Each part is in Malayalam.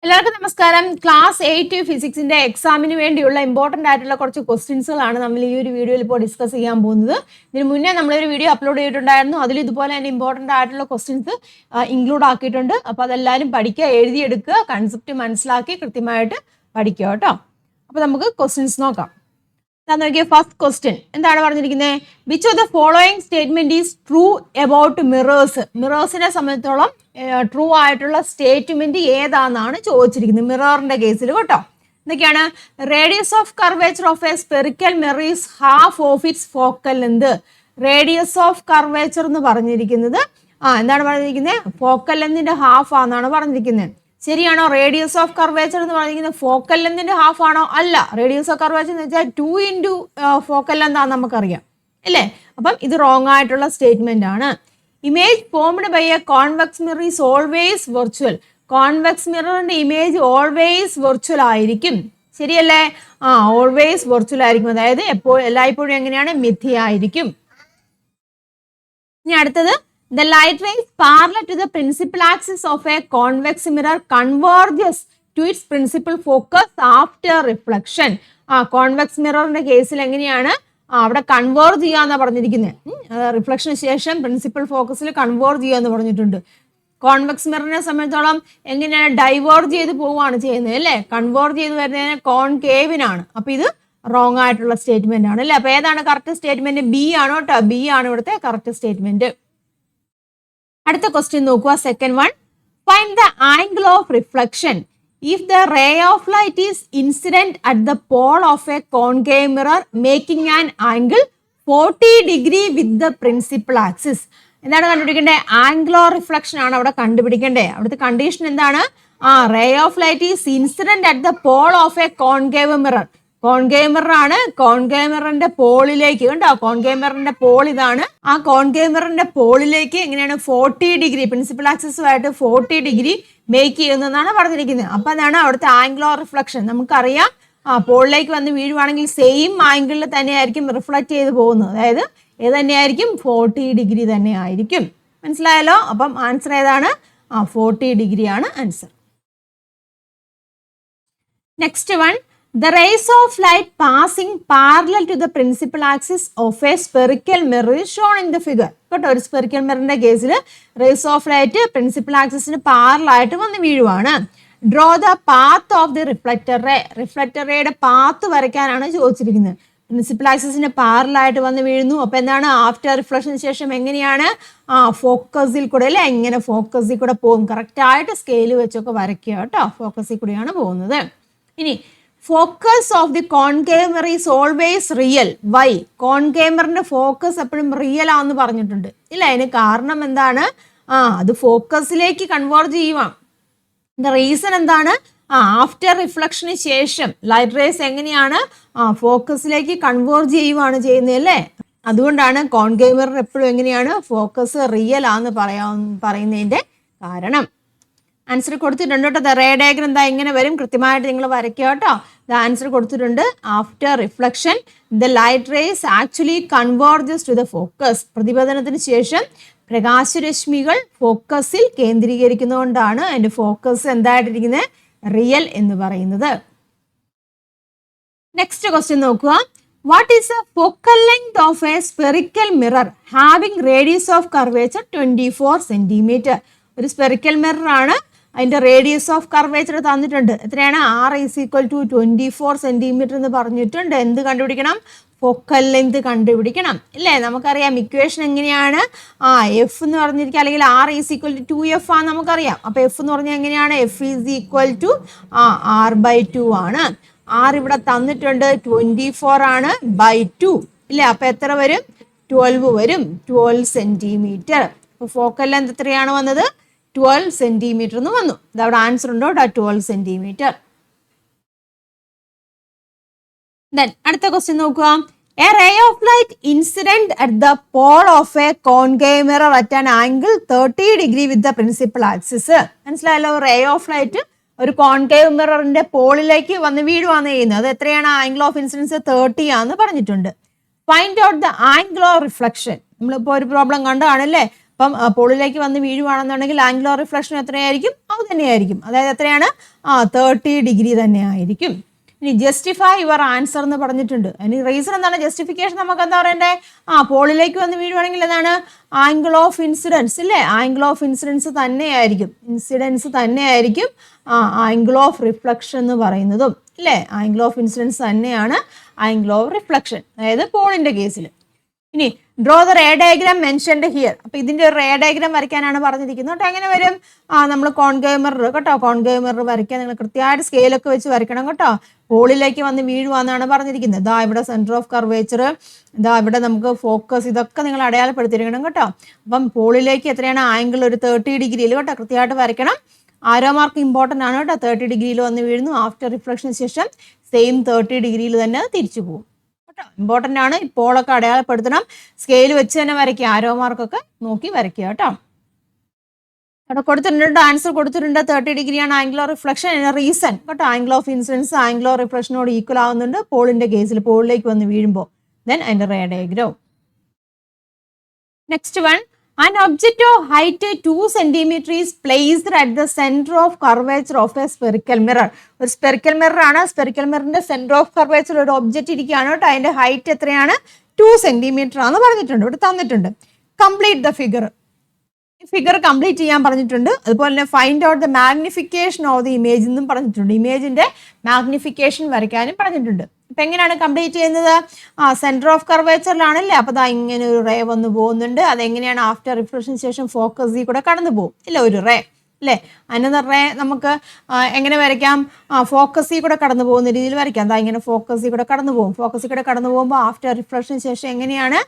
എല്ലാവർക്കും നമസ്കാരം. ക്ലാസ് 8 ഫിസിക്സിന്റെ എക്സാമിന് വേണ്ടിയുള്ള ഇമ്പോർട്ടന്റ് ആയിട്ടുള്ള കുറച്ച് ക്വസ്റ്റ്യൻസുകളാണ് നമ്മൾ ഈ ഒരു വീഡിയോയിൽ ഇപ്പോൾ ഡിസ്കസ് ചെയ്യാൻ പോകുന്നത്. ഇതിന് മുന്നേ നമ്മളൊരു വീഡിയോ അപ്ലോഡ് ചെയ്തിട്ടുണ്ടായിരുന്നു. അതിൽ ഇതുപോലെ തന്നെ ഇമ്പോർട്ടന്റ് ആയിട്ടുള്ള ക്വസ്റ്റ്യൻസ് ഇൻക്ലൂഡ് ആക്കിയിട്ടുണ്ട്. അപ്പോൾ അതെല്ലാവരും പഠിക്കുക, എഴുതിയെടുക്കുക, കൺസെപ്റ്റ് മനസ്സിലാക്കി കൃത്യമായിട്ട് പഠിക്കുക കേട്ടോ. അപ്പോൾ നമുക്ക് ക്വസ്റ്റ്യൻസ് നോക്കാം. നോക്കിയ ഫസ്റ്റ് ക്വസ്റ്റ്യൻ എന്താണ് പറഞ്ഞിരിക്കുന്നത്? Which of the following statement is true about mirrors? മിറേഴ്സിനെ സംബന്ധിച്ചോളം ട്രൂ ആയിട്ടുള്ള സ്റ്റേറ്റ്മെന്റ് ഏതാണെന്നാണ് ചോദിച്ചിരിക്കുന്നത് മിററിന്റെ കേസിൽ കേട്ടോ. എന്തൊക്കെയാണ്? Radius of curvature of A spherical mirror is half of its focal length. Radius of curvature എന്ന് പറഞ്ഞിരിക്കുന്നത് എന്താണ് പറഞ്ഞിരിക്കുന്നത്? ഫോക്കൽ ലെന്തിന്റെ ഹാഫ് ആണെന്നാണ് പറഞ്ഞിരിക്കുന്നത്. ശരിയാണോ? റേഡിയസ് ഓഫ് കർവേച്ചർ എന്ന് പറഞ്ഞിരിക്കുന്നത് ഫോക്കൽ ലെന്തിന്റെ ഹാഫ് ആണോ? അല്ല. റേഡിയസ് ഓഫ് കർവേച്ചർ എന്ന് വെച്ചാൽ 2 ഇൻറ്റു ഫോക്കൽ ലെന്ത് ആണെന്ന് നമുക്കറിയാം അല്ലേ? അപ്പം ഇത് റോങ് ആയിട്ടുള്ള സ്റ്റേറ്റ്മെന്റ് ആണ്. Image formed by a convex mirror is always virtual. Convex മിററിന്റെ ഇമേജ് ഓൾവേസ് വെർച്വൽ ആയിരിക്കും. ശരിയല്ലേ? ഓൾവേസ് വെർച്വൽ ആയിരിക്കും. അതായത് എല്ലായ്പ്പോഴും എങ്ങനെയാണ്? മിഥ്യയായിരിക്കും. ഇനി അടുത്തത്, the light rays parallel to the principal axis of a convex mirror converges to its principal focus after reflection. Convex മിററിന്റെ കേസിൽ എങ്ങനെയാണ്? അവിടെ കൺവേർജ് ചെയ്യാന്നാ പറഞ്ഞിരിക്കുന്നത്. റിഫ്ലക്ഷന് ശേഷം പ്രിൻസിപ്പൽ ഫോക്കസിൽ കൺവേർജ് ചെയ്യാന്ന് പറഞ്ഞിട്ടുണ്ട്. കോൺവെക്സ് മിററിനെ സംബന്ധിച്ചോളം എങ്ങനെയാണ്? ഡൈവേർജ് ചെയ്ത് പോവുകയാണ് ചെയ്യുന്നത് അല്ലേ? കൺവേർജ് ചെയ്ത് വരുന്നതിന് കോൺകേവിനാണ്. അപ്പൊ ഇത് റോങ് ആയിട്ടുള്ള സ്റ്റേറ്റ്മെന്റ് ആണ് അല്ലേ? അപ്പൊ ഏതാണ് കറക്റ്റ് സ്റ്റേറ്റ്മെന്റ്? ബി ആണ് കേട്ടോ. ബി ആണ് ഇവിടുത്തെ കറക്റ്റ് സ്റ്റേറ്റ്മെന്റ്. അടുത്ത ക്വസ്റ്റ്യൻ നോക്കുക. Second one, find the angle of reflection if the ray of light is incident at the pole of a concave mirror making an angle 40 degree with the principal axis. എന്താണ് കണ്ടുപിടിക്കേണ്ടത്? ആംഗിൾ ഓഫ് റിഫ്ലക്ഷൻ ആണ് അവിടെ കണ്ടുപിടിക്കേണ്ടത്. അവിടുത്തെ കണ്ടീഷൻ എന്താണ്? Ray of light is incident at the pole of a concave mirror. Concave mirror ആണ്. കോൺകേവ് മിററിന്റെ പോളിലേക്ക് കണ്ടോ? കോൺകേവ് മിററിന്റെ പോൾ ഇതാണ്. ആ കോൺകേവ് മിററിന്റെ പോളിലേക്ക് എങ്ങനെയാണ് 40 ഡിഗ്രി പ്രിൻസിപ്പൽ ആക്സിസുമായിട്ട് 40 ഡിഗ്രി മേക്ക് ചെയ്യുന്നതാണ് പറഞ്ഞിരിക്കുന്നത്. അപ്പൊ അതാണ് അവിടുത്തെ ആംഗിൾ ഓഫ് റിഫ്ലക്ഷൻ. നമുക്കറിയാം പോളിലേക്ക് വന്ന് വീഴുവാണെങ്കിൽ സെയിം ആംഗിളിൽ തന്നെയായിരിക്കും റിഫ്ലക്ട് ചെയ്ത് പോകുന്നത്. അതായത് ഏത് തന്നെയായിരിക്കും? 40 ഡിഗ്രി തന്നെ ആയിരിക്കും. മനസ്സിലായല്ലോ? അപ്പം ആൻസർ ഏതാണ്? 40 ഡിഗ്രി ആണ് answer. Next one, the rays of light passing parallel to the principal axis of a spherical mirror is shown in the figure. കേട്ടോ, ഒരു സ്പെറിക്കൽ മിററിന്റെ കേസിൽ റേസ് ഓഫ് ലൈറ്റ് പ്രിൻസിപ്പൽ ആക്സിസിന് പാരലൽ ആയിട്ട് വന്ന് വീഴുവാണ്. Draw the path of the reflector ray. Reflector റേയുടെ പാത്ത് വരയ്ക്കാനാണ് ചോദിച്ചിരിക്കുന്നത്. പ്രിൻസിപ്പൽ ആക്സിസിന് പാരലൽ ആയിട്ട് വന്ന് വീഴുന്നു. അപ്പൊ എന്താണ്? ആഫ്റ്റർ റിഫ്ലക്ഷന് ശേഷം എങ്ങനെയാണ്? ഫോക്കസിൽ കൂടെ അല്ലെ? എങ്ങനെ ഫോക്കസിൽ കൂടെ പോകും? കറക്റ്റ് ആയിട്ട് സ്കെയിൽ വെച്ചൊക്കെ വരയ്ക്കുക കേട്ടോ. ഫോക്കസിൽ കൂടെയാണ് പോകുന്നത്. ഇനി focus of the concave mirror is always real. Why? Concave മിററിന്റെ ഫോക്കസ് എപ്പോഴും റിയൽ ആണെന്ന് പറഞ്ഞിട്ടുണ്ട് ഇല്ല? അതിന് കാരണം എന്താണ്? അത് ഫോക്കസിലേക്ക് കൺവേർജ് ചെയ്യുവാണ്. റീസൺ എന്താണ്? ആഫ്റ്റർ റിഫ്ലക്ഷന് ശേഷം ലൈറ്റ് റേസ് എങ്ങനെയാണ്? ഫോക്കസിലേക്ക് കൺവേർജ് ചെയ്യുവാണ് ചെയ്യുന്നത് അല്ലേ? അതുകൊണ്ടാണ് കോൺകേവ് മിറർ എപ്പോഴും എങ്ങനെയാണ്? ഫോക്കസ് റിയൽ ആണെന്ന് പറയുന്നതിന്റെ കാരണം. ആൻസർ കൊടുത്തിട്ടുണ്ട് കേട്ടോ. ദ റേ ഡയഗ്രം എന്താ ഇങ്ങനെ വരും. കൃത്യമായിട്ട് നിങ്ങൾ വരയ്ക്കുക കേട്ടോ. ദ ആൻസർ കൊടുത്തിട്ടുണ്ട്. After reflection the light rays actually converges to the focus. പ്രതിപതനത്തിന് ശേഷം പ്രകാശരശ്മികൾ ഫോക്കസിൽ കേന്ദ്രീകരിക്കുന്നതുകൊണ്ടാണ് അതിന്റെ ഫോക്കസ് എന്തായിട്ടിരിക്കുന്നത്? റിയൽ എന്ന് പറയുന്നത്. നെക്സ്റ്റ് ക്വസ്റ്റ്യൻ നോക്കുക. What is A focal length of A spherical mirror having radius of curvature 24 centimetre? ഒരു സ്പെറിക്കൽ മിറർ ആണ്. അതിന്റെ റേഡിയസ് ഓഫ് കർവേച്ചർ തന്നിട്ടുണ്ട്. എത്രയാണ്? R = 24 സെന്റിമീറ്റർ എന്ന് പറഞ്ഞിട്ടുണ്ട്. എന്ത് കണ്ടുപിടിക്കണം? ഫോക്കൽ ലെങ്ത് കണ്ടുപിടിക്കണം ഇല്ലേ? നമുക്കറിയാം ഇക്വേഷൻ എങ്ങനെയാണ്? എഫ് എന്ന് പറഞ്ഞിരിക്കുക അല്ലെങ്കിൽ R = 2F ആണെന്ന് നമുക്കറിയാം. അപ്പൊ എഫ് എന്ന് പറഞ്ഞാൽ എങ്ങനെയാണ്? F = R/2 ആണ്. R ഇവിടെ തന്നിട്ടുണ്ട് 24 ആണ് /2 ഇല്ലേ? അപ്പൊ എത്ര വരും? 12 വരും. 12 സെന്റിമീറ്റർ. അപ്പൊ ഫോക്കൽ ലെങ്ത് എത്രയാണ് വന്നത്? 12 സെന്റിമീറ്റർ എന്ന് വന്നു. ഇതവിടെ ആൻസർ ഉണ്ടോ? 12 സെന്റിമീറ്റർ. അടുത്ത ക്വസ്റ്റ്യൻ നോക്കുക. A ray of light incident at the pole of a concave mirror at an angle 30 degree with the principal axis. മനസ്സിലായല്ലോ? റേ ഓഫ് ലൈറ്റ് ഒരു കോൺകേവ് മിററിന്റെ പോളിലേക്ക് വന്ന് വീഴുവാണ് ചെയ്യുന്നത്. അത് എത്രയാണ്? ആംഗിൾ ഓഫ് ഇൻസിഡൻസ് 30 ആണെന്ന് പറഞ്ഞിട്ടുണ്ട്. Find out the angle of reflection. നമ്മളിപ്പോ ഒരു പ്രോബ്ലം കണ്ടതാണല്ലേ? അപ്പം പോളിലേക്ക് വന്ന് വീഴുവാണെന്നുണ്ടെങ്കിൽ ആംഗുലർ റിഫ്ലക്ഷൻ എത്രയായിരിക്കും? അത് തന്നെയായിരിക്കും. അതായത് എത്രയാണ്? 30 ഡിഗ്രി തന്നെ ആയിരിക്കും. ഇനി ജസ്റ്റിഫൈ യുവർ ആൻസർ എന്ന് പറഞ്ഞിട്ടുണ്ട്. ഇനി റീസൺ എന്താണ്? ജസ്റ്റിഫിക്കേഷൻ നമുക്ക് എന്താ പറയണ്ടേ? പോളിലേക്ക് വന്ന് വീഴുവാണെങ്കിൽ എന്താണ്? ആംഗിൾ ഓഫ് ഇൻസിഡൻസ് ഇല്ലേ? ആംഗിൾ ഓഫ് ഇൻസിഡൻസ് തന്നെയായിരിക്കും. ആംഗിൾ ഓഫ് റിഫ്ലക്ഷൻ എന്ന് പറയുന്നതും ഇല്ലേ? ആംഗിൾ ഓഫ് ഇൻസിഡൻസ് തന്നെയാണ് ആംഗിൾ ഓഫ് റിഫ്ലക്ഷൻ, അതായത് പോളിന്റെ കേസിൽ. ഇനി draw the ray diagram mentioned here. അപ്പൊ ഇതിന്റെ ഒരു റേ ഡയഗ്രാം വരയ്ക്കാനാണ് പറഞ്ഞിരിക്കുന്നത് കേട്ടോ. എങ്ങനെ വരും? നമ്മൾ കോൺകേവ് മിറർ കേട്ടോ, കോൺകേവ് മിറർ വരയ്ക്കാൻ നിങ്ങൾ കൃത്യമായിട്ട് സ്കെയിലൊക്കെ വെച്ച് വരയ്ക്കണം കേട്ടോ. പോളിലേക്ക് വന്ന് വീഴുവാന്നാണ് പറഞ്ഞിരിക്കുന്നത്. ഇതാ ഇവിടെ സെന്റർ ഓഫ് കർവേച്ചർ, ഇതാ ഇവിടെ നമുക്ക് ഫോക്കസ്, ഇതൊക്കെ നിങ്ങൾ അടയാളപ്പെടുത്തിയിരിക്കണം കേട്ടോ. അപ്പം പോളിലേക്ക് എത്രയാണ് ആംഗിൾ? ഒരു 30 ഡിഗ്രിയിൽ കേട്ടോ, കൃത്യമായിട്ട് വരയ്ക്കണം. ആരോ മാർക്ക് ഇമ്പോർട്ടൻ്റ് ആണ് കേട്ടോ. 30 ഡിഗ്രിയിൽ വന്ന് വീഴുന്നു. ആഫ്റ്റർ റിഫ്ലക്ഷന് ശേഷം സെയിം 30 ഡിഗ്രിയിൽ തന്നെ തിരിച്ചു പോകും കേട്ടോ. ഇമ്പോർട്ടൻ്റ് ആണ്. ഇപ്പോഴൊക്കെ അടയാളപ്പെടുത്തണം. സ്കെയിൽ വെച്ച് തന്നെ വരയ്ക്കുക. ആരോ മാർക്കൊക്കെ നോക്കി വരയ്ക്കുക കേട്ടോ. അവിടെ കൊടുത്തിട്ടുണ്ട്, ആൻസർ കൊടുത്തിട്ടുണ്ട്. 30 ഡിഗ്രിയാണ് ആംഗിൾ ഓഫ് റിഫ്ലക്ഷൻ. റീസൺ കേട്ടോ, angle of incidence angle of റിഫ്ലക്ഷനോട് ഈക്വൽ ആവുന്നുണ്ട് പോളിന്റെ കേസിൽ, പോളിലേക്ക് വന്ന് വീഴുമ്പോൾ. ദെൻ അതിന്റെ ray diagram. Next one, an object of height 2 cm is placed at the center of curvature of a spherical mirror. ഒരു സ്പെറിക്കൽ മിറർ ആണ്. സ്പെറിക്കൽ മിററിന്റെ സെന്റർ ഓഫ് കർവേച്ചർ ഒരു ഒബ്ജക്റ്റ് ഇരിക്കുകയാണ് കേട്ടോ. അതിന്റെ ഹൈറ്റ് എത്രയാണ്? 2 സെന്റിമീറ്റർ ആണെന്ന് പറഞ്ഞിട്ടുണ്ട്, ഇവിടെ തന്നിട്ടുണ്ട്. Complete the figure. Figure complete ചെയ്യാൻ പറഞ്ഞിട്ടുണ്ട്. അതുപോലെ തന്നെ find out the magnification of the image എന്നും പറഞ്ഞിട്ടുണ്ട്. ഇമേജിന്റെ മാഗ്നിഫിക്കേഷൻ വരയ്ക്കാനും പറഞ്ഞിട്ടുണ്ട്. അപ്പൊ എങ്ങനെയാണ് കംപ്ലീറ്റ് ചെയ്യുന്നത്? സെന്റർ ഓഫ് കർവേച്ചറിലാണല്ലേ. അപ്പൊ ദാ ഇങ്ങനെ ഒരു റേ വന്ന് പോകുന്നുണ്ട്. അതെങ്ങനെയാണ്? ആഫ്റ്റർ റിഫ്ലക്ഷന് ശേഷം ഫോക്കസിൽ കൂടെ കടന്നു പോകും ഇല്ല, ഒരു റേ അല്ലേ. അനദർ റേ നമുക്ക് എങ്ങനെ വരയ്ക്കാം? ഫോക്കസിൽ കൂടെ കടന്നു പോകുന്ന രീതിയിൽ വരയ്ക്കാം. അതാ ഇങ്ങനെ ഫോക്കസിൽ കൂടെ കടന്നു പോകും. ഫോക്കസിൽ കൂടെ കടന്നു പോകുമ്പോൾ ആഫ്റ്റർ റിഫ്ലക്ഷന് ശേഷം എങ്ങനെയാണ്?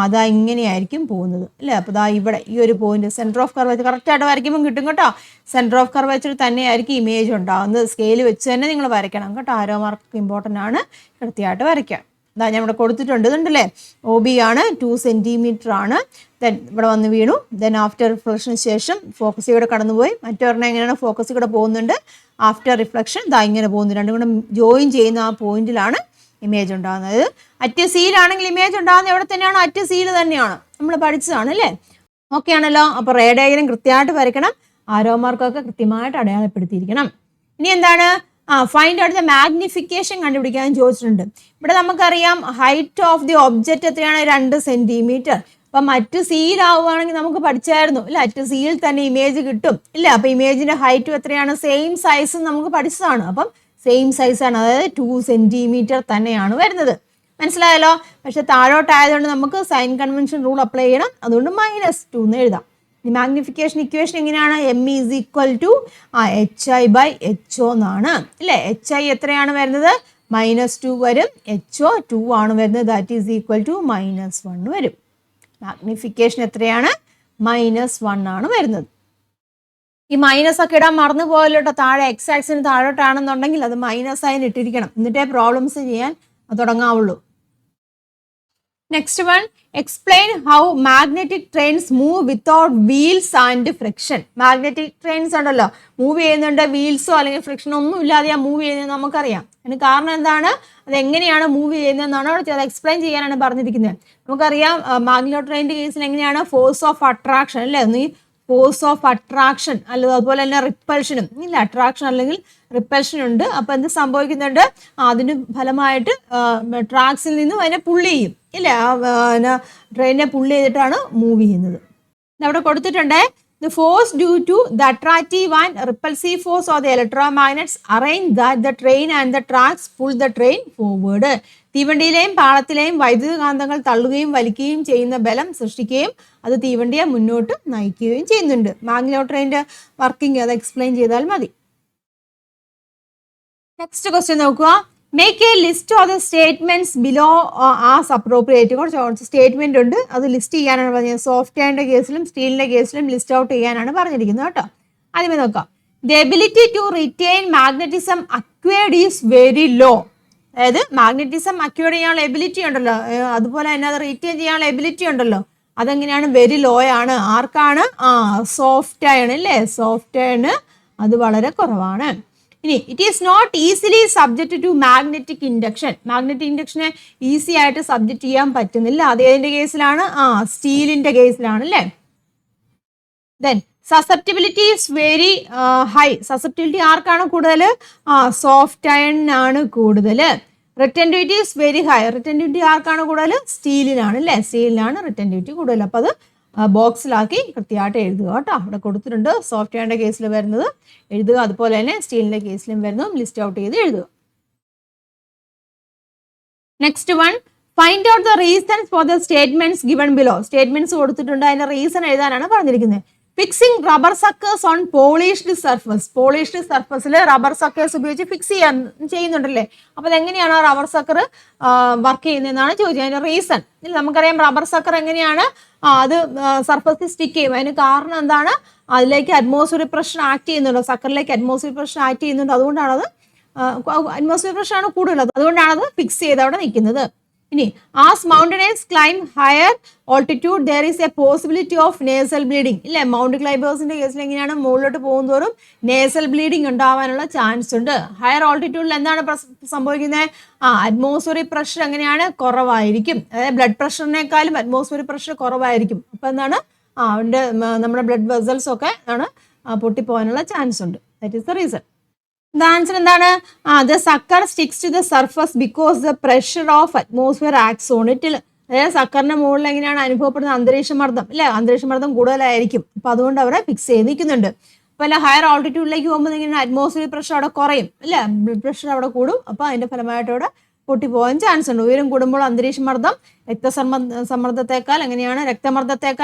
അതാ ഇങ്ങനെയായിരിക്കും പോകുന്നത് അല്ലേ. അപ്പോൾ ദാ ഇവിടെ ഈ ഒരു പോയിന്റ് സെന്റർ ഓഫ് കർവേച്ചർ കറക്റ്റായിട്ട് വരയ്ക്കുമ്പോൾ കിട്ടും കേട്ടോ. സെന്റർ ഓഫ് കർവേച്ചർ തന്നെയായിരിക്കും ഇമേജ് ഉണ്ടാകുന്നത്. സ്കെയിൽ വെച്ച് തന്നെ നിങ്ങൾ വരയ്ക്കണം കേട്ടോ. ആരോ മാർക്ക് ഇമ്പോർട്ടൻ്റ് ആണ്, കൃത്യമായിട്ട് വരയ്ക്കാം. ഇതാ ഞാൻ ഇവിടെ കൊടുത്തിട്ടുണ്ട്, ഇതുണ്ടല്ലേ. OB ആണ്, 2 സെന്റിമീറ്റർ ആണ്. ദെൻ ഇവിടെ വന്ന് വീണു. ദെൻ ആഫ്റ്റർ റിഫ്ലക്ഷന് ശേഷം ഫോക്കസിൽ കൂടെ കടന്നുപോയി. മറ്റൊരെണ്ണം എങ്ങനെയാണ്? ഫോക്കസിൽ കൂടെ പോകുന്നുണ്ട്. ആഫ്റ്റർ റിഫ്ലക്ഷൻ ദാ ഇങ്ങനെ പോകുന്നു. രണ്ടും കൂടെ ജോയിൻ ചെയ്യുന്ന ആ പോയിന്റിലാണ് ഇമേജ് ഉണ്ടാകുന്നത്. അറ്റ് സീലാണെങ്കിൽ ഇമേജ് ഉണ്ടാകുന്നത് എവിടെ തന്നെയാണ്? അറ്റ് സീൽ തന്നെയാണ്, നമ്മൾ പഠിച്ചതാണ് അല്ലേ. ഓക്കെ ആണല്ലോ. അപ്പോൾ റേ ഡയഗ്രം കൃത്യമായിട്ട് വരയ്ക്കണം. ആരോ മാർക്കൊക്കെ കൃത്യമായിട്ട് അടയാളപ്പെടുത്തിയിരിക്കണം. ഇനി എന്താണ്? ഫൈൻഡ് ഔട്ട് ദ മാഗ്നിഫിക്കേഷൻ കണ്ടുപിടിക്കാൻ ചോദിച്ചിട്ടുണ്ട്. ഇവിടെ നമുക്കറിയാം ഹൈറ്റ് ഓഫ് ദി ഒബ്ജക്റ്റ് എത്രയാണ്? 2 സെന്റിമീറ്റർ. അപ്പം മറ്റ് സീലാവുകയാണെങ്കിൽ നമുക്ക് പഠിച്ചായിരുന്നു ഇല്ല, അറ്റ് സീൽ തന്നെ ഇമേജ് കിട്ടും ഇല്ല. അപ്പം ഇമേജിന്റെ ഹൈറ്റും എത്രയാണ്? സെയിം സൈസ് നമുക്ക് പഠിച്ചതാണ്. അപ്പം സെയിം സൈസാണ്, അതായത് 2 സെന്റിമീറ്റർ തന്നെയാണ് വരുന്നത്. മനസ്സിലായല്ലോ. പക്ഷെ താഴോട്ടായതുകൊണ്ട് നമുക്ക് സൈൻ കൺവെൻഷൻ റൂൾ അപ്ലൈ ചെയ്യണം. അതുകൊണ്ട് -2 എന്ന് എഴുതാം. ഈ മാഗ്നിഫിക്കേഷൻ ഇക്വേഷൻ എങ്ങനെയാണ്? M = HI/HO എന്നാണ് അല്ലേ. HI എത്രയാണ് വരുന്നത്? -2 വരും. HO 2 ആണ് വരുന്നത്. ദാറ്റ് ഈസ് ഈക്വൽ ടു -1 വരും. മാഗ്നിഫിക്കേഷൻ എത്രയാണ്? -1 ആണ് വരുന്നത്. ഈ മൈനസ് ഒക്കെ ഇടാൻ മറന്നു പോയല്ലോ. താഴെ X ആക്സിന് താഴോട്ടാണെന്നുണ്ടെങ്കിൽ അത് -ആയി ഇട്ടിരിക്കണം. എന്നിട്ടേ പ്രോബ്ലംസ് ചെയ്യാൻ തുടങ്ങാവുള്ളൂ. Next one, explain how magnetic trains move without wheels and friction. Magnetic trains ഉണ്ടല്ലോ, മൂവ് ചെയ്യുന്നുണ്ട്, വീൽസോ അല്ലെങ്കിൽ ഫ്രിക്ഷനോ ഒന്നും ഇല്ലാതെ മൂവ് ചെയ്യുന്നത് നമുക്കറിയാം. അതിന് കാരണം എന്താണ്? അത് എങ്ങനെയാണ് മൂവ് ചെയ്യുന്നതെന്നാണ് അവിടെ അത് എക്സ്പ്ലെയിൻ ചെയ്യാനാണ് പറഞ്ഞിരിക്കുന്നത്. നമുക്കറിയാം മാഗ്നറ്റിക് ട്രെയിനിന്റെ കേസിൽ എങ്ങനെയാണ്? ഫോഴ്സ് ഓഫ് അട്രാക്ഷൻ അല്ലേ. ഒന്ന് ഫോഴ്സ് ഓഫ് അട്രാക്ഷൻ അല്ലെങ്കിൽ അതുപോലെ തന്നെ റിപ്പൽഷനും ഇല്ല, അട്രാക്ഷൻ അല്ലെങ്കിൽ റിപ്പൽഷൻ ഉണ്ട്. അപ്പൊ എന്ത് സംഭവിക്കുന്നുണ്ട്? അതിന് ഫലമായിട്ട് ട്രാക്സിൽ നിന്നും അതിനെ പുള്ളി ചെയ്യും ഇല്ലേ. ട്രെയിനിനെ പുള്ളി ചെയ്തിട്ടാണ് മൂവ് ചെയ്യുന്നത്. അവിടെ കൊടുത്തിട്ടുണ്ട്, the force due to the attractive and repulsive force of the electromagnets arrange that the train and the tracks pull the train forward. തീവണ്ടിയിലെയും പാളത്തിലെയും വൈദ്യുതകാന്തങ്ങൾ തള്ളുകയും വലിക്കുകയും ചെയ്യുന്ന ബലം സൃഷ്ടിക്കുകയും അത് തീവണ്ടിയെ മുന്നോട്ട് നയിക്കുകയും ചെയ്യുന്നുണ്ട്. മാഗ്നറ്റിക് ട്രെയിനിന്റെ വർക്കിംഗ് അത് എക്സ്പ്ലെയിൻ ചെയ്താൽ മതി. നെക്സ്റ്റ് ക്വസ്റ്റ്യൻ നോക്കുക. Make A list of the statements below as appropriate. കുറച്ച് സ്റ്റേറ്റ്മെന്റ് ഉണ്ട്, അത് ലിസ്റ്റ് ചെയ്യാനാണ് പറഞ്ഞത്. സോഫ്റ്റ് അയണിന്റെ കേസിലും സ്റ്റീലിന്റെ കേസിലും ലിസ്റ്റ് ഔട്ട് ചെയ്യാനാണ് പറഞ്ഞിരിക്കുന്നത് കേട്ടോ. ആദ്യമേ നോക്കാം. The ability to retain magnetism acquired is very low. അതായത് മാഗ്നറ്റിസം അക്വയർഡ് ചെയ്യാനുള്ള എബിലിറ്റി ഉണ്ടല്ലോ, അതുപോലെ തന്നെ അത് റിറ്റെയിൻ ചെയ്യാനുള്ള എബിലിറ്റി ഉണ്ടല്ലോ, അതെങ്ങനെയാണ്? വെരി ലോ ആണ്. ആർക്കാണ്? സോഫ്റ്റ് അയൺ അല്ലേ. സോഫ്റ്റ് അയണ് അത് വളരെ കുറവാണ്. ഇനി it is not easily subject to magnetic induction. Magnetic ഇൻഡക്ഷനെ ഈസി ആയിട്ട് സബ്ജക്റ്റ് ചെയ്യാൻ പറ്റുന്നില്ല. അതേതിന്റെ കേസിലാണ്? സ്റ്റീലിന്റെ കേസിലാണ് അല്ലേ. Then susceptibility is very high. Susceptibility ആർക്കാണ് കൂടുതൽ? സോഫ്റ്റ് അയണിനാണ് കൂടുതൽ. Retentivity is very high. Retentivity ആർക്കാണ് കൂടുതൽ? സ്റ്റീലിനാണ് അല്ലേ? സ്റ്റീലിനാണ് റിറ്റൻറ്റിവിറ്റി കൂടുതൽ. അപ്പോൾ അത് ബോക്സിലാക്കി കൃത്യമായിട്ട് എഴുതുക കേട്ടോ. അവിടെ കൊടുത്തിട്ടുണ്ട് സോഫ്റ്റ് അയണിന്റെ കേസിൽ വരുന്നത് എഴുതുക, അതുപോലെ തന്നെ സ്റ്റീലിന്റെ കേസിലും വരുന്നതും ലിസ്റ്റ് ഔട്ട് ചെയ്ത് എഴുതുക. Next one, find out the reasons for the statements given below. Statements കൊടുത്തിട്ടുണ്ട്, അതിന്റെ റീസൺ എഴുതാനാണ് പറഞ്ഞിരിക്കുന്നത്. Fixing rubber suckers on polished surface. Polished സർഫസിൽ റബ്ബർ സക്കേഴ്സ് ഉപയോഗിച്ച് ഫിക്സ് ചെയ്യുന്നുണ്ടല്ലേ. അപ്പൊ അതെങ്ങനെയാണ് റബ്ബർ സക്കർ വർക്ക് ചെയ്യുന്നതെന്നാണ് ചോദിച്ചത്. അതിന്റെ റീസൺ നമുക്കറിയാം. റബ്ബർ സക്കർ എങ്ങനെയാണ് അത് സർഫസിൽ സ്റ്റിക്ക് ചെയ്യും. അതിന് കാരണം എന്താണ്? അതിലേക്ക് അറ്റ്മോസ്ഫിയറിക് പ്രഷർ ആക്ട് ചെയ്യുന്നുണ്ട്. സക്കറിലേക്ക് അറ്റ്മോസ്ഫിയറിക് പ്രഷർ ആക്ട് ചെയ്യുന്നുണ്ട്. അതുകൊണ്ടാണ് അത് അറ്റ്മോസ്ഫിയർ പ്രഷർ ആണ് കൂടുതൽ, അതുകൊണ്ടാണ് അത് ഫിക്സ് ചെയ്ത് അവിടെ നിൽക്കുന്നത്. ഇനി as mountaineers climb higher altitude there is a possibility of nasal bleeding. ഇല്ലേ, മൗണ്ട് ക്ലൈംബേഴ്സിന്റെ കേസിൽ എങ്ങനെയാണ്? മുകളിലോട്ട് പോകുന്തോറും നേസൽ ബ്ലീഡിങ് ഉണ്ടാവാനുള്ള ചാൻസ് ഉണ്ട്. ഹയർ ഓൾട്ടിറ്റ്യൂഡിൽ എന്താണ് സംഭവിക്കുന്നത്? അറ്റ്മോസ്ഫിയറിക് പ്രഷർ എങ്ങനെയാണ്? കുറവായിരിക്കും. അതായത് ബ്ലഡ് പ്രഷറിനേക്കാളും അറ്റ്മോസ്ഫിയറിക് പ്രഷർ കുറവായിരിക്കും. അപ്പൊ എന്താണ്? നമ്മുടെ ബ്ലഡ് വെസൽസ് ഒക്കെ പൊട്ടിപ്പോകാനുള്ള ചാൻസ് ഉണ്ട്. That is the reason. The answer എന്താണ്? The sucker sticks to the surface because the pressure of atmosphere acts on it. അതായത് സക്കറിന്റെ മുകളിൽ എങ്ങനെയാണ് അനുഭവപ്പെടുന്ന അന്തരീക്ഷ മർദ്ദം അല്ലെ? അന്തരീക്ഷ മർദ്ദം കൂടുതലായിരിക്കും. അപ്പൊ അതുകൊണ്ട് അവരെ ഫിക്സ് ചെയ്ത് നിൽക്കുന്നുണ്ട്. അപ്പൊ അല്ല ഹയർ ഓൾട്ടിറ്റ്യൂഡിലേക്ക് പോകുമ്പോൾ ഇങ്ങനെ അറ്റ്മോസ്ഫിയറിക് പ്രഷർ അവിടെ കുറയും അല്ലെ, ബ്ലഡ് പ്രഷർ അവിടെ കൂടും. അപ്പൊ അതിന്റെ ഫലമായിട്ട് അവിടെ പൊട്ടിപ്പോകാൻ ചാൻസ് ഉണ്ട്. ഉയരം കൂടുമ്പോൾ അന്തരീക്ഷ മർദ്ദം രക്തസമ്മർദ്ദത്തെക്കാൾ എങ്ങനെയാണ്?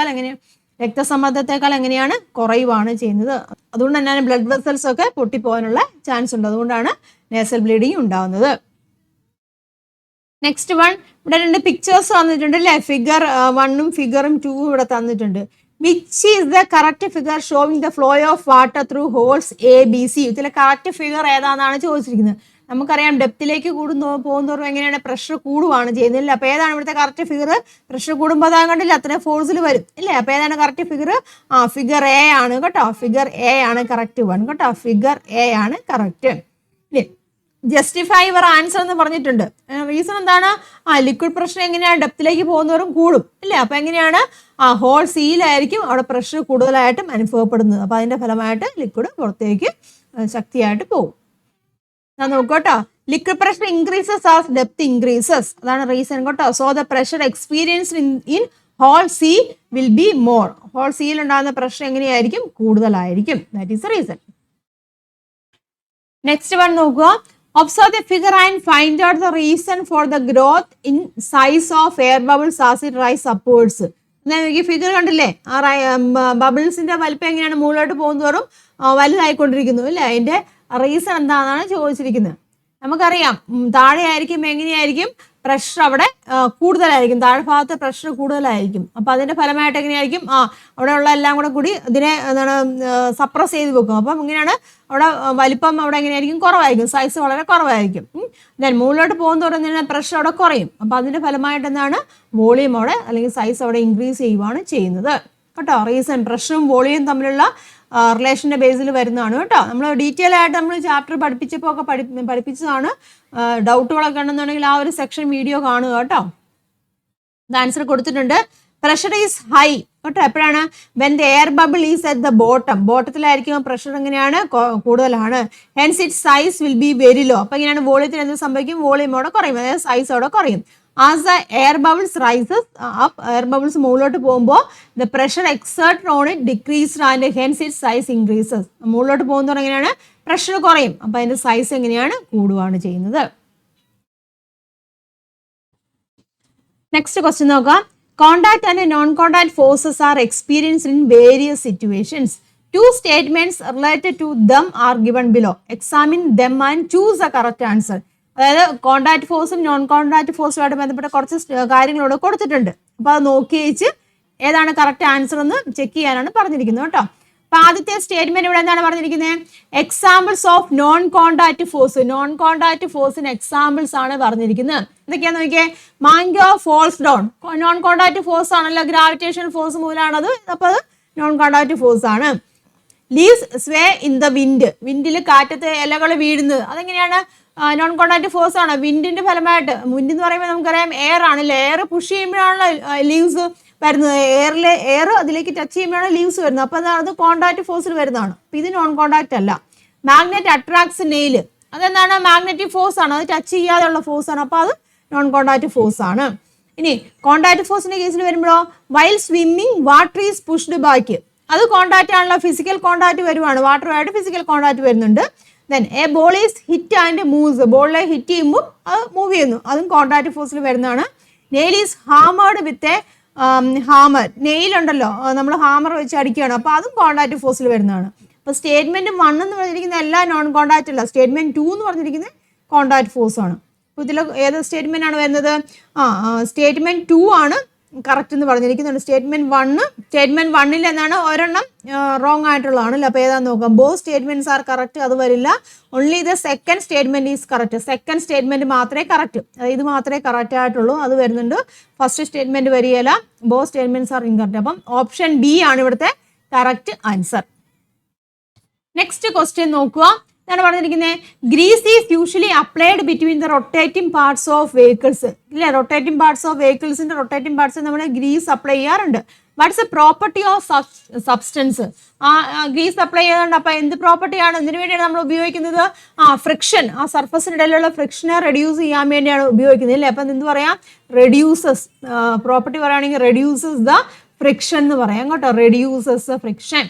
രക്തസമ്മർദ്ദത്തെക്കാൾ എങ്ങനെയാണ്? കുറയുവാണ് ചെയ്യുന്നത്. അതുകൊണ്ട് തന്നെയാണ് ബ്ലഡ് വെസൽസ് ഒക്കെ പൊട്ടിപ്പോകാനുള്ള ചാൻസ് ഉണ്ട്. അതുകൊണ്ടാണ് നേസൽ ബ്ലീഡിങ് ഉണ്ടാവുന്നത്. നെക്സ്റ്റ് വൺ, ഇവിടെ 2 പിക്ചേഴ്സ് തന്നിട്ടുണ്ട് അല്ലെ. ഫിഗർ 1ഉം ഫിഗറും 2ഉം ഇവിടെ തന്നിട്ടുണ്ട്. Which is the correct figure showing the flow of water through holes ABC? ഇതിലെ കറക്റ്റ് ഫിഗർ ഏതാണെന്നാണ് ചോദിച്ചിരിക്കുന്നത്. നമുക്കറിയാം ഡെപ്തിലേക്ക് പോകുന്നതോറും എങ്ങനെയാണ്? പ്രഷർ കൂടുവാണ് ചെയ്യുന്നില്ല. അപ്പൊ ഏതാണ് ഇവിടുത്തെ കറക്റ്റ് ഫിഗർ? പ്രഷർ കൂടുമ്പോൾ അതാ കണ്ടില്ല, അത്രയും ഫോഴ്സിൽ വരും ഇല്ലേ. അപ്പൊ ഏതാണ് കറക്റ്റ് ഫിഗർ? ഫിഗർ A ആണ് കേട്ടോ. ഫിഗർ A ആണ് കറക്റ്റ് വൺ കേട്ടോ. ഫിഗർ A ആണ് കറക്റ്റ്. ജസ്റ്റിഫൈ യുവർ ആൻസർ എന്ന് പറഞ്ഞിട്ടുണ്ട്. റീസൺ എന്താണ്? ലിക്വിഡ് പ്രഷർ എങ്ങനെയാണ്? ഡെപ്തിലേക്ക് പോകുന്നവരും കൂടും ഇല്ലേ. അപ്പൊ എങ്ങനെയാണ്? ഹോൾ സീലായിരിക്കും അവിടെ പ്രഷർ കൂടുതലായിട്ടും അനുഭവപ്പെടുന്നത്. അപ്പൊ അതിന്റെ ഫലമായിട്ട് ലിക്വിഡ് പുറത്തേക്ക് ശക്തിയായിട്ട് പോകും. നോക്കോട്ടോ, liquid pressure increases as depth increases. അതാണ് റീസൺ കേട്ടോ. So the pressure experienced in hole c will be more. Hole സിയിൽ ഉണ്ടാകുന്ന പ്രഷർ എങ്ങനെയായിരിക്കും? കൂടുതലായിരിക്കും. That is the reason. Next one നോക്കുക. Observe the figure and find out the reason for the growth in size of air bubbles as it rise upwards. ഈ ഫിഗർ കണ്ടില്ലേ? ബബിൾസിന്റെ വലിപ്പം എങ്ങനെയാണ്? മുകളിലോട്ട് പോകുന്നതോറും വലുതായിക്കൊണ്ടിരിക്കുന്നു അല്ലേ. അതിന്റെ റീസൺ എന്താണെന്നാണ് ചോദിച്ചിരിക്കുന്നത്. നമുക്കറിയാം താഴെ ആയിരിക്കും എങ്ങനെയായിരിക്കും? പ്രഷർ അവിടെ കൂടുതലായിരിക്കും. താഴെ ഭാഗത്ത് പ്രഷർ കൂടുതലായിരിക്കും. അപ്പൊ അതിന്റെ ഫലമായിട്ട് എങ്ങനെയായിരിക്കും? അവിടെ ഉള്ള എല്ലാം കൂടി ഇതിനെ എന്താണ് സപ്രസ് ചെയ്ത് വെക്കും. അപ്പം ഇങ്ങനെയാണ് അവിടെ വലിപ്പം അവിടെ എങ്ങനെയായിരിക്കും? കുറവായിരിക്കും. സൈസ് വളരെ കുറവായിരിക്കും. ദെൻ മുകളിലോട്ട് പോകുന്നതോടെ പ്രഷർ അവിടെ കുറയും. അപ്പൊ അതിന്റെ ഫലമായിട്ട് എന്താണ്? വോളിയം അവിടെ അല്ലെങ്കിൽ സൈസ് അവിടെ ഇൻക്രീസ് ചെയ്യുവാണ് ചെയ്യുന്നത് കേട്ടോ. റീസൺ പ്രഷറും വോളിയം തമ്മിലുള്ള റിലേഷന്റെ ബേസിൽ വരുന്നതാണ് കേട്ടോ. നമ്മൾ ഡീറ്റെയിൽ ആയിട്ട് നമ്മൾ ചാപ്റ്റർ പഠിപ്പിച്ചപ്പോൾ ഒക്കെ പഠിപ്പിച്ചതാണ്. ഡൗട്ടുകളൊക്കെ ഉണ്ടെന്നുണ്ടെങ്കിൽ ആ ഒരു സെക്ഷൻ വീഡിയോ കാണുക കേട്ടോ. ആൻസർ കൊടുത്തിട്ടുണ്ട്. പ്രഷർ ഈസ് ഹൈ കേട്ടോ. എപ്പോഴാണ്? When the air bubble is at the bottom. ബോട്ടത്തിലായിരിക്കും പ്രഷർ എങ്ങനെയാണ്? കൂടുതലാണ്. Hence it size will be very low. അപ്പൊ ഇങ്ങനെയാണ് വോളിയത്തിന് എന്ത് സംഭവിക്കും? വോളിയം അവിടെ കുറയും, അതായത് സൈസ് അവിടെ കുറയും. As the air bubbles rises up, air bubbles മുകളിലോട്ട് പോകുമ്പോൾ the pressure exerted on it decreases and hence its size increases. മുകളിലോട്ട് പോകുന്നതോടെ എങ്ങനെയാണ്? പ്രഷർ കുറയും. അപ്പൊ അതിന്റെ സൈസ് എങ്ങനെയാണ്? കൂടുകയാണ് ചെയ്യുന്നത്. നെക്സ്റ്റ് ക്വസ്റ്റ്യൻ നോക്കാം. Contact and non-contact forces are experienced in various situations. Two statements related to them are given below. Examine them and choose the correct answer. അതായത് കോണ്ടാക്ട് ഫോഴ്സും നോൺ കോണ്ടാക്ട് ഫോഴ്സുമായിട്ട് ബന്ധപ്പെട്ട കുറച്ച് കാര്യങ്ങളോട് കൊടുത്തിട്ടുണ്ട്. അപ്പൊ അത് നോക്കി വെച്ച് ഏതാണ് കറക്റ്റ് ആൻസർ എന്ന് ചെക്ക് ചെയ്യാനാണ് പറഞ്ഞിരിക്കുന്നത് കേട്ടോ. അപ്പൊ ആദ്യത്തെ സ്റ്റേറ്റ്മെന്റ് ഇവിടെ എന്താണ് പറഞ്ഞിരിക്കുന്നത്? Examples of non contact force. Non contact ഫോഴ്സിന് എക്സാമ്പിൾസ് ആണ് പറഞ്ഞിരിക്കുന്നത്. എന്തൊക്കെയാന്ന് നോക്കിയേ. Mango falls down. Non contact force ആണല്ലോ, ഗ്രാവിറ്റേഷൻ ഫോഴ്സ് മൂലമാണത്. അപ്പൊ അത് നോൺ കോണ്ടാക്ട് ഫോഴ്സ് ആണ്. Leaves sway in the wind. വിൻഡിൽ കാറ്റത്ത് ഇലകൾ വീഴുന്നത് അതെങ്ങനെയാണ്? നോൺ കോണ്ടാക്ട് ഫോഴ്സ് ആണ്. വിൻഡിന്റെ ഫലമായിട്ട്, വിൻഡ് എന്ന് പറയുമ്പോൾ നമുക്കറിയാം എയർ ആണല്ലേ. എയർ പുഷ് ചെയ്യുമ്പോഴാണല്ലോ ലീവ്സ് വരുന്നത്. എയർ അതിലേക്ക് ടച്ച് ചെയ്യുമ്പോഴാണ് ലീവ്സ് വരുന്നത്. അപ്പോൾ അത് കോണ്ടാക്ട് ഫോഴ്സിൽ വരുന്നതാണ്. അപ്പോൾ ഇത് നോൺ കോണ്ടാക്ട് അല്ല. മാഗ്നറ്റ് അട്രാക്ട്സ് നെയിൽ, അതെന്താണ്? മാഗ്നറ്റിക് ഫോഴ്സ് ആണ്, അത് ടച്ച് ചെയ്യാതെയുള്ള ഫോഴ്സ് ആണ്. അപ്പോൾ അത് നോൺ കോണ്ടാക്ട് ഫോഴ്സ് ആണ്. ഇനി കോണ്ടാക്ട് ഫോഴ്സിന്റെ കേസിൽ വരുമ്പോഴോ, while swimming water is pushed back, അത് കോണ്ടാക്ട് ആണല്ലോ, ഫിസിക്കൽ കോണ്ടാക്ട് വരുവാണ്, വാട്ടറുമായിട്ട് ഫിസിക്കൽ കോണ്ടാക്ട് വരുന്നുണ്ട്. Then a ball is hit and moves, ബോളിലെ ഹിറ്റ് ചെയ്യുമ്പോൾ അത് മൂവ് ചെയ്യുന്നു, അതും കോണ്ടാക്ട് ഫോഴ്സിൽ വരുന്നതാണ്. Nail is hammered with a hammer, നെയിലുണ്ടല്ലോ നമ്മൾ ഹാമർ വെച്ച് അടിക്കുകയാണ്, അപ്പോൾ അതും കോണ്ടാക്ട് ഫോഴ്സിൽ വരുന്നതാണ്. അപ്പോൾ സ്റ്റേറ്റ്മെന്റ് 1 എന്ന് പറഞ്ഞിരിക്കുന്ന എല്ലാം നോൺ കോണ്ടാക്ട് അല്ല, സ്റ്റേറ്റ്മെന്റ് 2 എന്ന് പറഞ്ഞിരിക്കുന്നത് കോണ്ടാക്ട് ഫോഴ്സ് ആണ്. അപ്പോൾ ഇതിൽ ഏത് സ്റ്റേറ്റ്മെന്റ് ആണ് വരുന്നത്? സ്റ്റേറ്റ്മെന്റ് 2 ആണ് കറക്റ്റ് എന്ന് പറഞ്ഞിരിക്കുന്നുണ്ട്. സ്റ്റേറ്റ്മെന്റ് 1ൽ എന്താണ് ഒരെണ്ണം റോങ് ആയിട്ടുള്ളതാണല്ലോ. അപ്പോൾ ഏതാന്ന് നോക്കാം. ബോത്ത് സ്റ്റേറ്റ്മെന്റ്സ് ആർ കറക്റ്റ്, അത് വരില്ല. Only the second statement is correct, second statement മാത്രമേ കറക്റ്റ്, ഇത് മാത്രമേ കറക്റ്റ് ആയിട്ടുള്ളൂ, അത് വരുന്നുണ്ട്. ഫസ്റ്റ് സ്റ്റേറ്റ്മെന്റ് വരികയില്ല. Both statements are incorrect. അപ്പം ഓപ്ഷൻ ബി ആണ് ഇവിടുത്തെ കറക്റ്റ് ആൻസർ. നെക്സ്റ്റ് ക്വസ്റ്റ്യൻ നോക്കുക. എന്താണ് പറഞ്ഞിരിക്കുന്നത്? Grease is usually applied between the rotating parts of vehicles, ഇല്ലേ? റൊട്ടേറ്റിംഗ് പാർട്സ് ഓഫ് വെഹിക്കിൾസിന്റെ റൊട്ടേറ്റിംഗ് പാർട്സ് നമ്മൾ ഗ്രീസ് അപ്ലൈ ചെയ്യാറുണ്ട്. What's a property of substance? Grease apply ചെയ്യാറുണ്ട്. അപ്പോൾ എന്ത് പ്രോപ്പർട്ടിയാണ്, എന്തിനു വേണ്ടിയാണ് നമ്മൾ ഉപയോഗിക്കുന്നത്? ഫ്രിക്ഷൻ, ആ സർഫസിനിടയിലുള്ള ഫ്രിക്ഷനെ റെഡ്യൂസ് ചെയ്യാൻ വേണ്ടിയാണ് ഉപയോഗിക്കുന്നത്, അല്ലേ? അപ്പം എന്ത് പറയാം? റെഡ്യൂസസ്, പ്രോപ്പർട്ടി പറയുകയാണെങ്കിൽ റെഡ്യൂസസ് ദ ഫ്രിക്ഷൻ എന്ന് പറയാം കേട്ടോ, reduces the friction.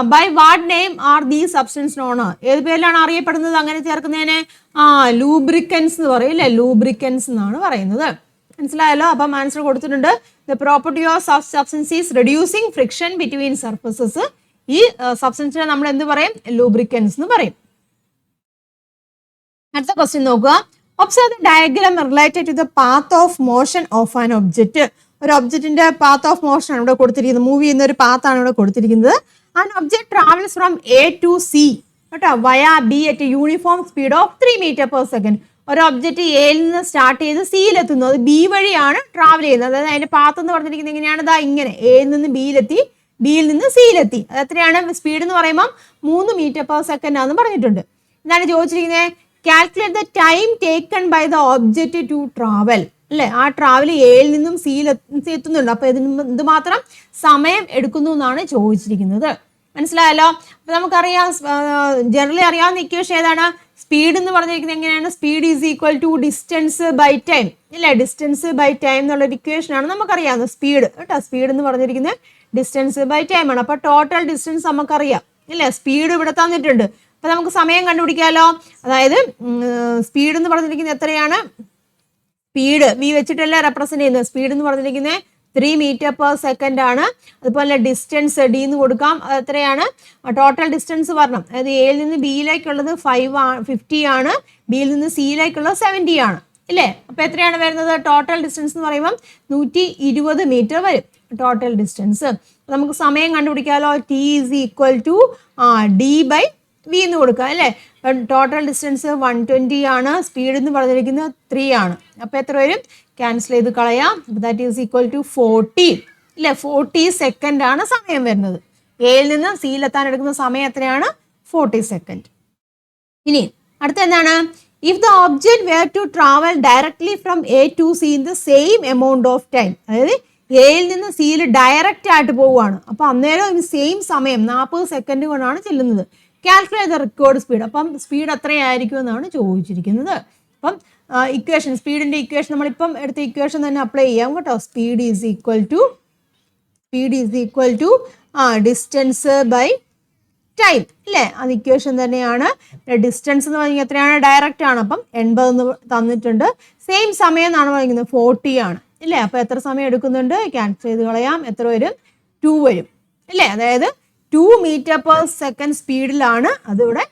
By what name are these substance known? ഏത് പേരിലാണ് അറിയപ്പെടുന്നത് അങ്ങനെ ചേർക്കുന്നതിനെ? ലൂബ്രിക്കൻസ് എന്ന് പറയും, അല്ലേ? ലൂബ്രിക്കൻസ് എന്നാണ് പറയുന്നത്. മനസ്സിലായല്ലോ? അപ്പം ആൻസർ കൊടുത്തിട്ടുണ്ട്. The property of substance is reducing friction between surfaces. ഈ സബ്സ്റ്റൻസിനെ നമ്മൾ എന്ത് പറയും? ലൂബ്രിക്കൻസ് എന്ന് പറയും. അടുത്ത ക്വസ്റ്റ്യൻ നോക്കുക. Observe the diagram related to the path of motion of an object. ഒരു ഒബ്ജക്റ്റിന്റെ പാത്ത് ഓഫ് മോഷൻ ആണ് ഇവിടെ കൊടുത്തിരിക്കുന്നത്, മൂവ് ചെയ്യുന്ന ഒരു പാത്താണ് ഇവിടെ കൊടുത്തിരിക്കുന്നത്. An object travels from A to C കേട്ടോ via B at a uniform speed of 3 meter per second. ഒരു ഒബ്ജക്റ്റ് എയിൽ നിന്ന് സ്റ്റാർട്ട് ചെയ്ത് സിയിൽ എത്തുന്നു, അത് ബി വഴിയാണ് ട്രാവൽ ചെയ്യുന്നത്. അതായത് അതിന്റെ പാത്ത് എന്ന് പറഞ്ഞിരിക്കുന്നത് എങ്ങനെയാണ്? ഇതാ ഇങ്ങനെ, എയിൽ നിന്ന് ബിയിലെത്തി, ബിയിൽ നിന്ന് സിയിലെത്തി. അത് എത്രയാണ് സ്പീഡ് എന്ന് പറയുമ്പോൾ 3 meter per second ആണെന്ന് പറഞ്ഞിട്ടുണ്ട്. എന്താണ് ചോദിച്ചിരിക്കുന്നത്? Calculate the time taken by the object to travel, അല്ലേ? ആ ട്രാവൽ എയിൽ നിന്നും സിയിൽ എത്തുന്നുണ്ട്. അപ്പോൾ ഇത് മാത്രം സമയം എടുക്കുന്നു എന്നാണ് ചോദിച്ചിരിക്കുന്നത്. മനസ്സിലായല്ലോ? അപ്പോൾ നമുക്കറിയാം, ജനറലി അറിയാവുന്ന ഇക്വേഷൻ ഏതാണ്? സ്പീഡ് എന്ന് പറഞ്ഞിരിക്കുന്നത് എങ്ങനെയാണ്? Speed is equal to distance by time, ഇല്ലേ? ഡിസ്റ്റൻസ് ബൈ ടൈം എന്നുള്ളൊരു ഇക്വേഷൻ ആണ് നമുക്കറിയാവുന്നത്. സ്പീഡ് കേട്ടോ, സ്പീഡ് എന്ന് പറഞ്ഞിരിക്കുന്നത് ഡിസ്റ്റൻസ് ബൈ ടൈം ആണ്. അപ്പോൾ ടോട്ടൽ ഡിസ്റ്റൻസ് നമുക്കറിയാം, ഇല്ലേ? സ്പീഡ് ഇവിടെ തന്നിട്ടുണ്ട്. അപ്പോൾ നമുക്ക് സമയം കണ്ടുപിടിക്കാമല്ലോ. അതായത് സ്പീഡ് എന്ന് പറഞ്ഞിരിക്കുന്നത് എത്രയാണ്? സ്പീഡ് വി വെച്ചിട്ടല്ലേ റെപ്രസെന്റ് ചെയ്യുന്നത്. സ്പീഡ് എന്ന് പറഞ്ഞിരിക്കുന്നത് 3 meter per second ആണ്. അതുപോലെ ഡിസ്റ്റൻസ് ഡി എന്ന് കൊടുക്കാം, അത് എത്രയാണ്? ടോട്ടൽ ഡിസ്റ്റൻസ് പറഞ്ഞു, അതായത് എയിൽ നിന്ന് ബിയിലേക്കുള്ളത് 50 ആണ്, ബിയിൽ നിന്ന് സിയിലേക്കുള്ളത് 70 ആണ്, ഇല്ലേ? അപ്പോൾ എത്രയാണ് വരുന്നത്? ടോട്ടൽ ഡിസ്റ്റൻസ് എന്ന് പറയുമ്പം 120 മീറ്റർ വരും ടോട്ടൽ ഡിസ്റ്റൻസ്. നമുക്ക് സമയം കണ്ടുപിടിക്കാമല്ലോ. T is equal to d by v എന്ന് കൊടുക്കുക, അല്ലേ? ടോട്ടൽ ഡിസ്റ്റൻസ് 120 ആണ്, സ്പീഡ് എന്ന് പറഞ്ഞിരിക്കുന്നത് 3 ആണ്. അപ്പോൾ എത്ര വരും? ക്യാൻസൽ ചെയ്ത് കളയാം. ദാറ്റ് ഈസ് ഈക്വൽ ടു 40, ഇല്ലേ? 40 സെക്കൻഡ് ആണ് സമയം വരുന്നത്. എയിൽ നിന്ന് സിയിലെത്താൻ എടുക്കുന്ന സമയം എത്രയാണ്? 40 സെക്കൻഡ്. ഇനി അടുത്ത എന്താണ്? If the object were to travel directly from A to C in the same amount of time, അതായത് എയിൽ നിന്ന് സിയിൽ ഡയറക്റ്റ് ആയിട്ട് പോവുകയാണ്, അപ്പോൾ അന്നേരം സെയിം സമയം 40 സെക്കൻഡ് കൊണ്ടാണ് ചെല്ലുന്നത്. Calculate the record speed. അപ്പം സ്പീഡ് എത്രയായിരിക്കും എന്നാണ് ചോദിച്ചിരിക്കുന്നത്. അപ്പം ഇക്വേഷൻ, സ്പീഡിന്റെ ഇക്വേഷൻ നമ്മളിപ്പം എടുത്ത ഇക്വേഷൻ തന്നെ അപ്ലൈ ചെയ്യാം കേട്ടോ. Speed is equal to distance by time, അല്ലേ? അത് ഇക്വേഷൻ തന്നെയാണ്. ഡിസ്റ്റൻസ് എന്ന് പറഞ്ഞാൽ എത്രയാണ്? ഡയറക്റ്റ് ആണ്, അപ്പം 80 തന്നിട്ടുണ്ട്. സെയിം സമയം എന്നാണ് പറയുന്നത്, 40 ആണ്, ഇല്ലേ? അപ്പോൾ എത്ര സമയം എടുക്കുന്നുണ്ട്? ക്യാൻസൽ ചെയ്ത് കളയാം. എത്ര വരും? 2 വരും, അല്ലേ? അതായത് 2 meter per second സ്പീഡിലാണ് അതിവിടെ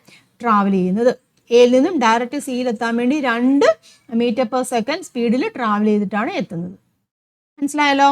ട്രാവൽ ചെയ്യുന്നത്. എയിൽ നിന്നും ഡയറക്റ്റ് സിയിലെത്താൻ വേണ്ടി 2 meter per second സ്പീഡിൽ ട്രാവൽ ചെയ്തിട്ടാണ് എത്തുന്നത്. മനസ്സിലായല്ലോ?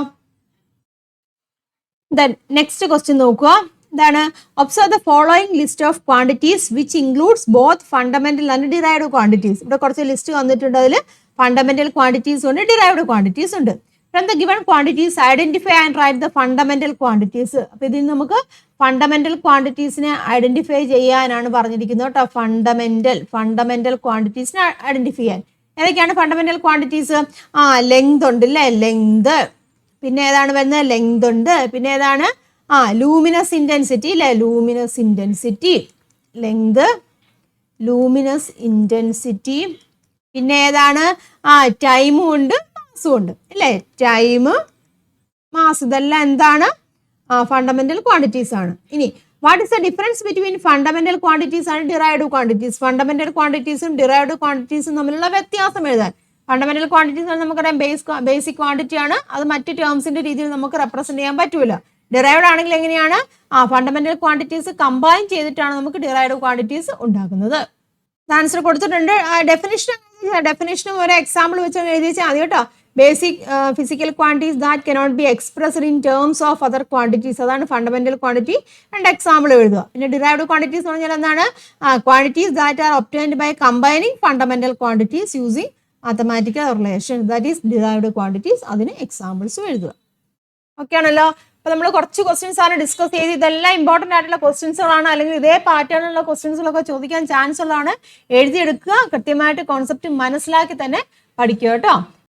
ദെൻ നെക്സ്റ്റ് ക്വസ്റ്റ്യൻ നോക്കുക. എന്താണ്? Observe the following list of quantities which includes both fundamental and derived quantities. ഇവിടെ കുറച്ച് ലിസ്റ്റ് വന്നിട്ടുണ്ട്, അതിൽ ഫണ്ടമെന്റൽ ക്വാണ്ടിറ്റീസ് ഉണ്ട്, ഡിറൈവ്ഡ് ക്വാണ്ടിറ്റീസ് ഉണ്ട്. From the given quantities identify and write the fundamental quantities. അപ്പോൾ ഇതിൽ നമുക്ക് ഫണ്ടമെന്റൽ ക്വാണ്ടിറ്റീസിനെ ഐഡന്റിഫൈ ചെയ്യാനാണ് പറഞ്ഞിരിക്കുന്നത് കേട്ടോ. ഫണ്ടമെന്റൽ ക്വാണ്ടിറ്റീസിനെ ഐഡന്റിഫൈ ചെയ്യാൻ. ഏതൊക്കെയാണ് ഫണ്ടമെന്റൽ ക്വാണ്ടിറ്റീസ്? ലെങ്ത് ഉണ്ട്, അല്ലേ? ലെങ്ത്, പിന്നെ ഏതാണ് വരുന്നത്? ലെങ്ത് ഉണ്ട്. പിന്നെ ഏതാണ്? ലൂമിനസ് ഇന്റൻസിറ്റി അല്ലേ? Luminous intensity, length, luminous intensity. പിന്നെ ഏതാണ്? ടൈമും ഉണ്ട്, മാസും ഉണ്ട് അല്ലേ? ടൈം, മാസ്, ഇതെല്ലാം എന്താണ്? ഫണ്ടമെന്റൽ ക്വാണ്ടിറ്റീസ് ആണ്. ഇനി what is the difference between fundamental quantities and derived quantities? Fundamental ക്വാണ്ടിറ്റീസും ഡിറൈവ്ഡ് ക്വാണ്ടിറ്റീസും തമ്മിലുള്ള വ്യത്യാസം എഴുതാൻ. ഫണ്ടമെന്റൽ ക്വാണ്ടിറ്റീസ് നമുക്കറിയാം ബേസിക് ക്വാണ്ടിറ്റി ആണ്. അത് മറ്റ് ടേംസിന്റെ രീതിയിൽ നമുക്ക് റെപ്രസെന്റ് ചെയ്യാൻ പറ്റൂല. ഡിറൈവ്ഡ് ആണെങ്കിൽ എങ്ങനെയാണ്? ഫണ്ടമെന്റൽ ക്വാണ്ടിറ്റീസ് കമ്പൈൻ ചെയ്തിട്ടാണ് നമുക്ക് ഡിറൈവ്ഡ് ക്വാണ്ടിറ്റീസ് ഉണ്ടാക്കുന്നത്. ആൻസർ കൊടുത്തിട്ടുണ്ട്. ഡെഫിനിഷനും ഒരു എക്സാമ്പിൾ വെച്ച് എഴുതി വെച്ചാൽ മതി കേട്ടോ. Basic physical quantities that cannot be expressed in terms of other quantities, അതാണ് ഫണ്ടമെന്റൽ ക്വാണ്ടിറ്റി. 2 എക്സാമ്പിൾ എഴുതുക. പിന്നെ ഡിറൈവ്ഡ് ക്വാണ്ടിറ്റീസ് എന്ന് പറഞ്ഞാൽ എന്താണ്? Quantities that are obtained by combining fundamental quantities using mathematical relation, that is derived quantities. അതിന് എക്സാമ്പിൾസും എഴുതുക. ഓക്കെ ആണല്ലോ. അപ്പോൾ നമ്മൾ കുറച്ച് ക്വസ്റ്റ്യൻസ് ആണ് ഡിസ്കസ് ചെയ്ത്. ഇതെല്ലാം ഇമ്പോർട്ടൻ്റ് ആയിട്ടുള്ള ക്വസ്റ്റ്യൻസുകളാണ്, അല്ലെങ്കിൽ ഇതേ പാറ്റേണിലുള്ള ക്വസ്റ്റ്യൻസുകളൊക്കെ ചോദിക്കാൻ ചാൻസ് ഉള്ളതാണ്. എഴുതിയെടുക്കുക, കൃത്യമായിട്ട് കോൺസെപ്റ്റ് മനസ്സിലാക്കി തന്നെ പഠിക്കുക കേട്ടോ.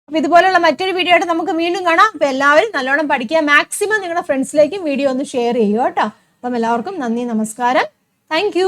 അപ്പോൾ ഇതുപോലെയുള്ള മറ്റൊരു വീഡിയോ ആയിട്ട് നമുക്ക് വീണ്ടും കാണാം. അപ്പോൾ എല്ലാവരും നല്ലോണം പഠിക്കുക. മാക്സിമം നിങ്ങളുടെ ഫ്രണ്ട്സിലേക്കും വീഡിയോ ഒന്ന് ഷെയർ ചെയ്യുക കേട്ടോ. അപ്പം എല്ലാവർക്കും നന്ദി, നമസ്കാരം. താങ്ക്